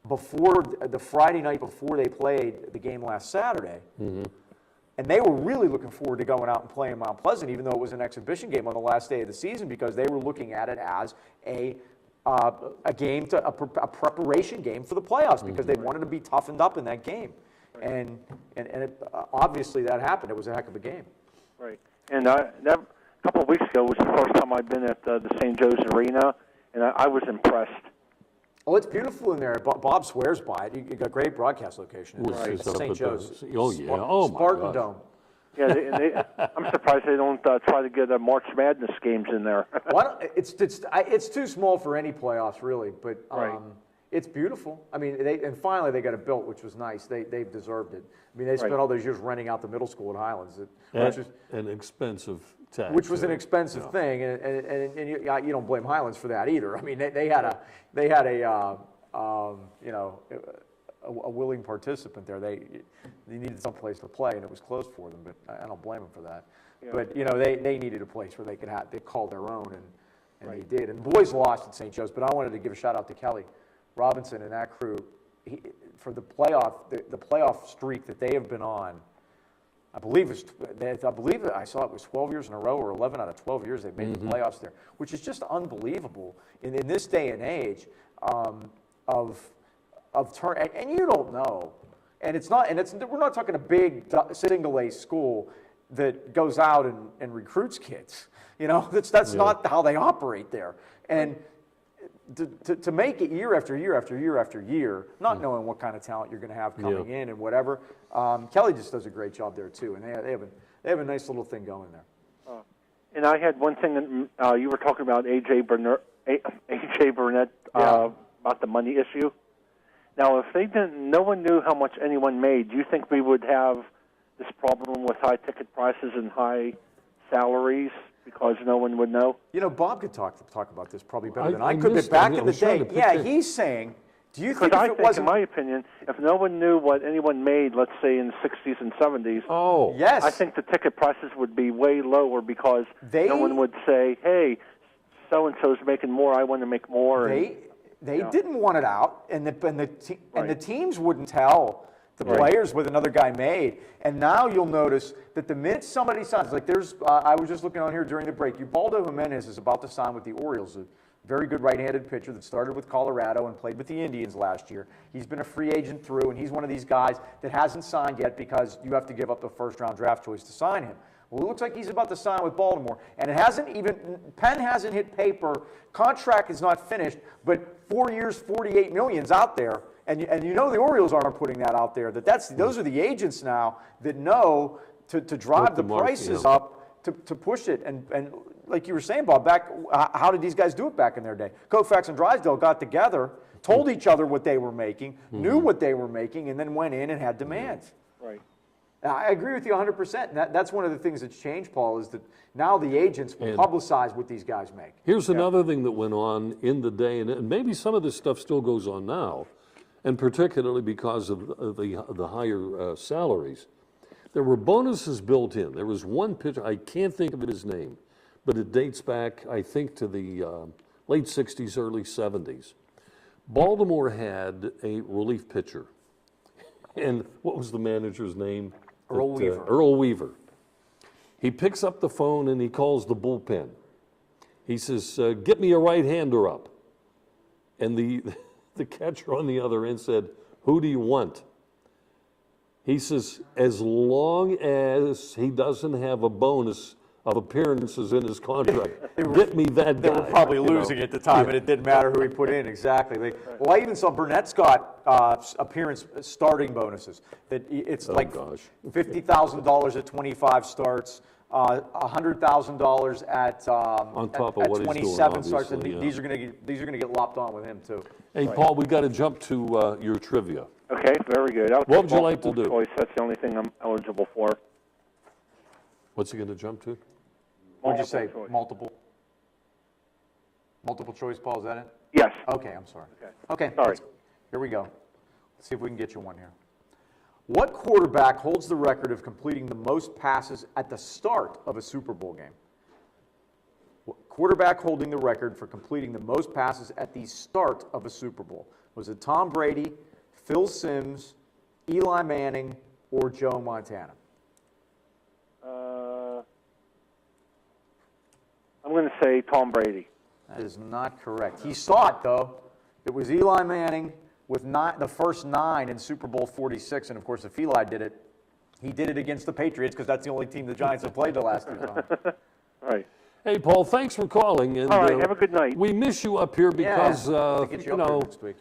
before the Friday night before they played the game last Saturday, and they were really looking forward to going out and playing Mount Pleasant, even though it was an exhibition game on the last day of the season, because they were looking at it as a preparation game for the playoffs, because they wanted to be toughened up in that game. And obviously that happened. It was a heck of a game. Right. And that a couple of weeks ago was the first time I'd been at the St. Joe's Arena, and I was impressed. Oh, it's beautiful in there. Bob swears by it. You got a great broadcast location. Right. It's St. Joe's. Oh, yeah. Oh, my Spartan gosh. Dome. Yeah, I'm surprised they don't try to get March Madness games in there. It's too small for any playoffs, really. But it's beautiful. I mean, finally they got it built, which was nice. They've deserved it. I mean, they spent all those years renting out the middle school at Highlands, which was an expensive tax. Which was an expensive thing, and you don't blame Highlands for that either. I mean, they had a willing participant there. They needed some place to play, and it was closed for them. But I don't blame them for that. Yeah. But they needed a place where they called their own, and they did. And boys lost at St. Joe's, but I wanted to give a shout out to Kelly Robinson and that crew for the playoff streak that they have been on. I believe I saw it was 12 years in a row, or 11 out of 12 years they've made the playoffs there, which is just unbelievable in this day and age of turn. And you don't know, and we're not talking a big single A school that goes out and recruits kids. That's not how they operate there. And to make it year after year after year after year, not knowing what kind of talent you're going to have coming in and whatever, Kelly just does a great job there too, and they have a nice little thing going there. And I had one thing that you were talking about AJ Burnett about the money issue. Now, if no one knew how much anyone made, do you think we would have this problem with high ticket prices and high salaries? Because no one would know. Bob could talk about this probably better than I could. But back in the day, he's saying, do you think if it wasn't? In my opinion, if no one knew what anyone made, let's say in the 60s and 70s, yes, I think the ticket prices would be way lower because no one would say, "Hey, so and so's making more. I want to make more." They didn't want it out, and the teams wouldn't tell the players what another guy made. And now you'll notice that the minute somebody signs, like I was just looking on here during the break, Ubaldo Jimenez is about to sign with the Orioles, a very good right-handed pitcher that started with Colorado and played with the Indians last year. He's been a free agent through, and he's one of these guys that hasn't signed yet because you have to give up the first-round draft choice to sign him. Well, it looks like he's about to sign with Baltimore, and pen hasn't hit paper, contract is not finished, but 4 years, $48 million's out there. And the Orioles aren't putting that out there. Those are the agents now that know to drive the prices up to push it. And like you were saying, Bob, how did these guys do it back in their day? Koufax and Drysdale got together, told each other what they were making, knew what they were making, and then went in and had demands. Right. I agree with you 100%. That's one of the things that's changed, Paul, is that now the agents will And publicize what these guys make. Here's another thing that went on in the day, and maybe some of this stuff still goes on now, and particularly because of the higher salaries. There were bonuses built in. There was one pitcher, I can't think of his name, but it dates back, I think, to the late 60s, early 70s. Baltimore had a relief pitcher. And what was the manager's name? Earl Weaver. Earl Weaver. He picks up the phone and he calls the bullpen. He says, get me a right-hander up. And the catcher on the other end said, who do you want? He says, as long as he doesn't have a bonus of appearances in his contract, get me that guy. They were probably losing at the time, and it didn't matter who he put in, exactly. Well, I even saw Burnett's got appearance starting bonuses. That it's $50,000 at 25 starts, $100,000 at on top of at what 27 he's doing, starts, and these are going to get lopped on with him too. Hey, Paul, we got to jump to your trivia. Okay, very good. What would you like to do? Choice. That's the only thing I'm eligible for. What's he going to jump to? What'd you say? Multiple choice, Paul, is that it? Yes. Okay, I'm sorry. Okay, Sorry. here we go. Let's see if we can get you one here. What quarterback holds the record of completing the most passes at the start of a Super Bowl game? What quarterback holding the record for completing the most passes at the start of a Super Bowl? Was it Tom Brady, Phil Simms, Eli Manning, or Joe Montana? I'm going to say Tom Brady. That is not correct. He saw it, though. It was Eli Manning with the first 9 in Super Bowl 46. And, of course, if Eli did it, he did it against the Patriots because that's the only team the Giants have played the last 2 times. Right. Hey, Paul, thanks for calling. And, all right, have a good night. We miss you up here because, you know, next week.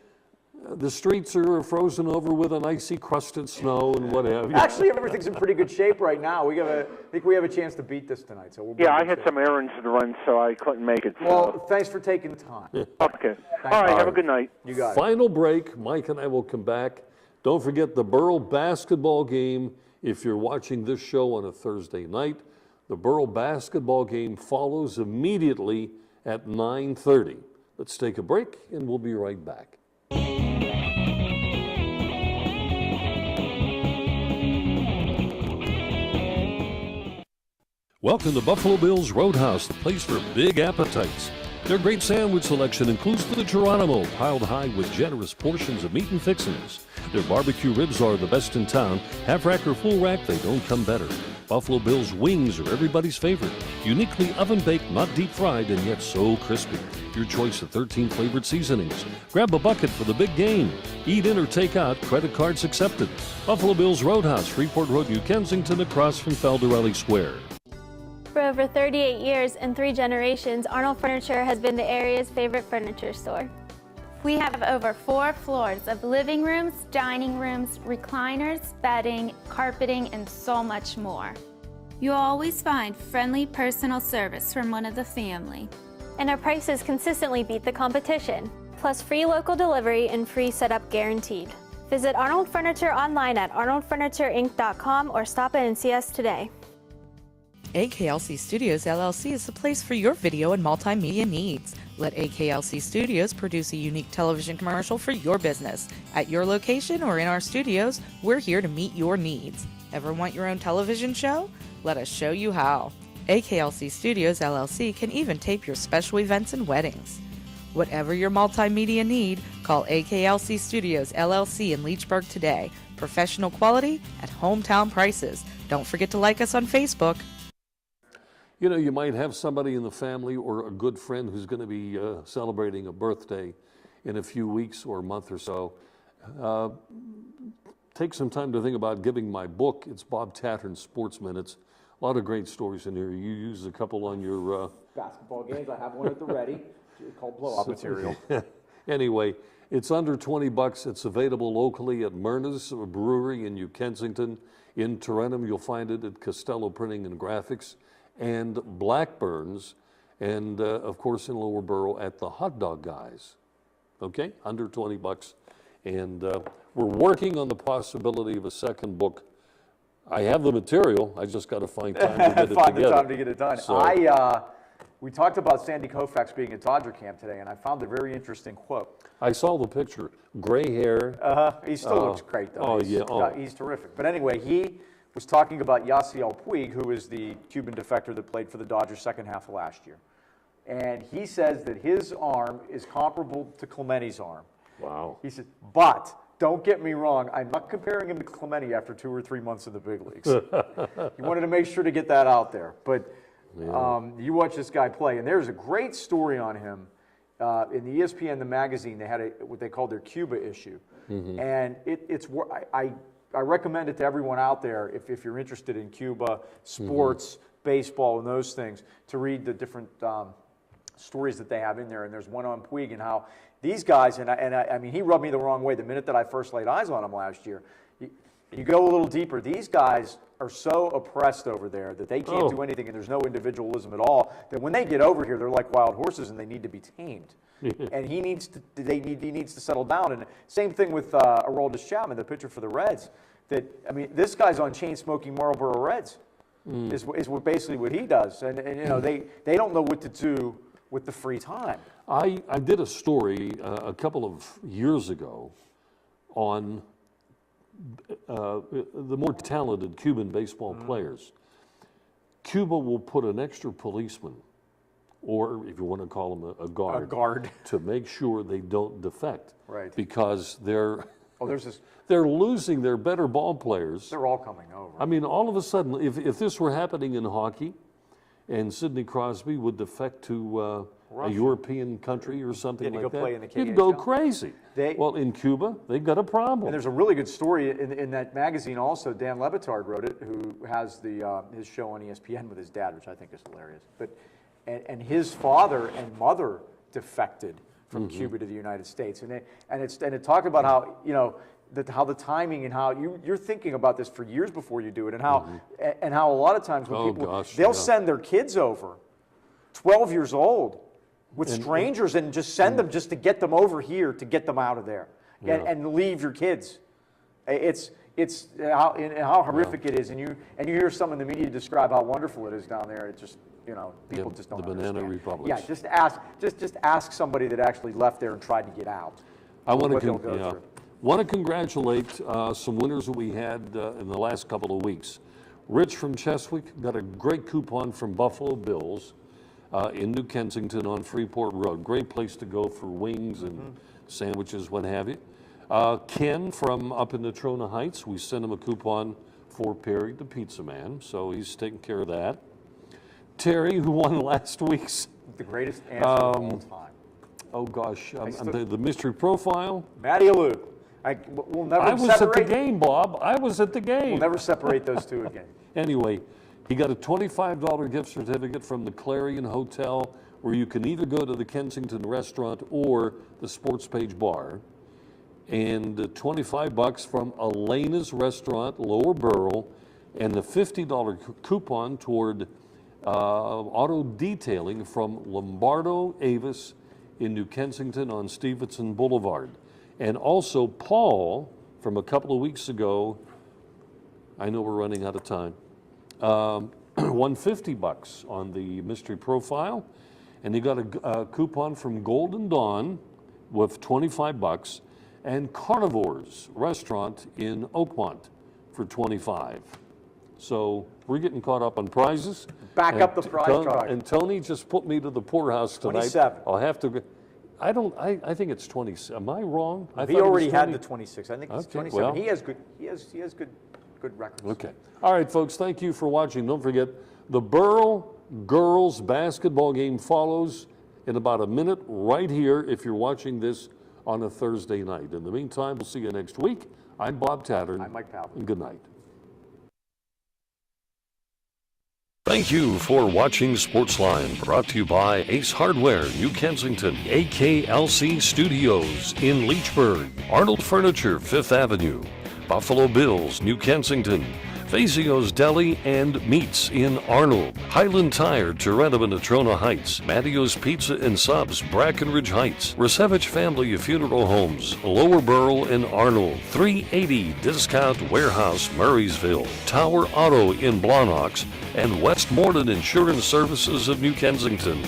The streets are frozen over with an icy crusted snow and what have you. Actually, everything's in pretty good shape right now. I think we have a chance to beat this tonight. So we'll I had some errands to run, so I couldn't make it. Well, thanks for taking the time. Okay. All right, have a good night. You got it. Final break. Mike and I will come back. Don't forget the Borough basketball game. If you're watching this show on a Thursday night, the Borough basketball game follows immediately at 9:30. Let's take a break, and we'll be right back. Welcome to Buffalo Bill's Roadhouse, the place for big appetites. Their great sandwich selection includes the Geronimo, piled high with generous portions of meat and fixings. Their barbecue ribs are the best in town. Half rack or full rack, they don't come better. Buffalo Bill's wings are everybody's favorite. Uniquely oven-baked, not deep-fried, and yet so crispy. Your choice of 13 flavored seasonings. Grab a bucket for the big game. Eat in or take out, credit cards accepted. Buffalo Bill's Roadhouse, Freeport Road, New Kensington, across from Felderelli Square. For over 38 years and 3 generations, Arnold Furniture has been the area's favorite furniture store. We have over 4 floors of living rooms, dining rooms, recliners, bedding, carpeting, and so much more. You'll always find friendly personal service from one of the family. And our prices consistently beat the competition, plus free local delivery and free setup guaranteed. Visit Arnold Furniture online at arnoldfurnitureinc.com or stop in and see us today. AKLC Studios LLC is the place for your video and multimedia needs. Let AKLC Studios produce a unique television commercial for your business. At your location or in our studios, we're here to meet your needs. Ever want your own television show? Let us show you how. AKLC Studios LLC can even tape your special events and weddings. Whatever your multimedia need, call AKLC Studios LLC in Leechburg today. Professional quality at hometown prices. Don't forget to like us on Facebook. You know, you might have somebody in the family or a good friend who's going to be celebrating a birthday in a few weeks or a month or so. Take some time to think about giving my book. It's Bob Tattern's Sports Minutes. A lot of great stories in here. You used a couple on your... basketball games. I have one at the ready. It's called blow-up material. Anyway, it's under $20. It's available locally at Myrna's Brewery in New Kensington. In Tarentum, you'll find it at Costello Printing and Graphics and Blackburn's, and of course in Lower Borough at the Hot Dog Guys. Okay, under $20. And we're working on the possibility of a second book I have the material. I just got to find time to get it Find together. the time to get it done. So, We talked about Sandy Koufax being at Dodger camp today, and I found a very interesting quote. I saw the picture. Gray hair. He still looks great, though. Oh, He's, yeah. he's terrific. But anyway, he was talking about Yasiel Puig, who is the Cuban defector that played for the Dodgers second half of last year. And he says that his arm is comparable to Clemente's arm. Wow. He said, but don't get me wrong, I'm not comparing him to Clemente after 2 or 3 months in the big leagues. He wanted to make sure to get that out there. But you watch this guy play, and there's a great story on him. In the ESPN, the magazine, they had what they called their Cuba issue. And I recommend it to everyone out there, if you're interested in Cuba, sports, baseball, and those things, to read the different stories that they have in there. And there's one on Puig and how these guys, I mean, he rubbed me the wrong way the minute that I first laid eyes on him last year. You go a little deeper, these guys are so oppressed over there that they can't do anything, and there's no individualism at all, that when they get over here, they're like wild horses and they need to be tamed. And he needs to settle down. And same thing with Aroldis Chapman, the pitcher for the Reds. That, I mean, this guy's on chain-smoking Marlboro Reds, is what basically what he does. And you know, they don't know what to do with the free time. I did a story a couple of years ago on the more talented Cuban baseball players. Cuba will put an extra policeman, or if you want to call him a guard, to make sure they don't defect. Right. Because they're there's this. They're losing their better ball players. They're all coming over. I mean, all of a sudden, if this were happening in hockey, and Sidney Crosby would defect to a European country or something like that, you'd go crazy. Well, in Cuba, they've got a problem. And there's a really good story in that magazine also. Dan Lebitard wrote it, who has his show on ESPN with his dad, which I think is hilarious. But and his father and mother defected from Cuba to the United States, and it talked about how, you know, how the timing and how you're thinking about this for years before you do it, and how a lot of times when people they'll send their kids over, 12 years old, with strangers, and just send them just to get them over here, to get them out of there, and leave your kids. It's how horrific it is, and you hear some in the media describe how wonderful it is down there. It just, you know, people just don't understand. The Banana Republic. Yeah, just ask somebody that actually left there and tried to get out. I want to congratulate some winners that we had in the last couple of weeks. Rich from Cheswick got a great coupon from Buffalo Bills in New Kensington on Freeport Road. Great place to go for wings and sandwiches, what have you. Ken from up in Natrona Heights, we sent him a coupon for Perry the Pizza Man, so he's taking care of that. Terry, who won last week's. The greatest answer of all time. Oh gosh, the mystery profile. Matty Alou. We'll never I was at the game, Bob. I was at the game. We'll never separate those two again. Anyway, he got a $25 gift certificate from the Clarion Hotel, where you can either go to the Kensington restaurant or the Sports Page Bar. And $25 from Elena's Restaurant, Lower Borough, and the $50 coupon toward auto detailing from Lombardo Avis in New Kensington on Stevenson Boulevard. And also Paul, from a couple of weeks ago, I know we're running out of time, won $50 on the mystery profile, and he got a coupon from Golden Dawn with $25, and Carnivore's Restaurant in Oakmont for $25. So we're getting caught up on prizes. Back up the prize truck. And Tony just put me to the poorhouse tonight. 27. I'll have to. I think it's 20. Am I wrong? He already had the 26. I think it's 27. Well, he has good records. Okay. All right, folks. Thank you for watching. Don't forget, the Burl girls basketball game follows in about a minute right here if you're watching this on a Thursday night. In the meantime, we'll see you next week. I'm Bob Tattern. I'm Mike Powell. And good night. Thank you for watching Sportsline, brought to you by Ace Hardware, New Kensington, AKLC Studios in Leechburg, Arnold Furniture, 5th Avenue, Buffalo Bills, New Kensington, Fazio's Deli and Meats in Arnold, Highland Tire, Toronto and Natrona Heights, Mattio's Pizza and Subs, Brackenridge Heights, Resevich Family Funeral Homes, Lower Burl and Arnold, 380 Discount Warehouse, Murraysville, Tower Auto in Blawnox, and Westmoreland Insurance Services of New Kensington.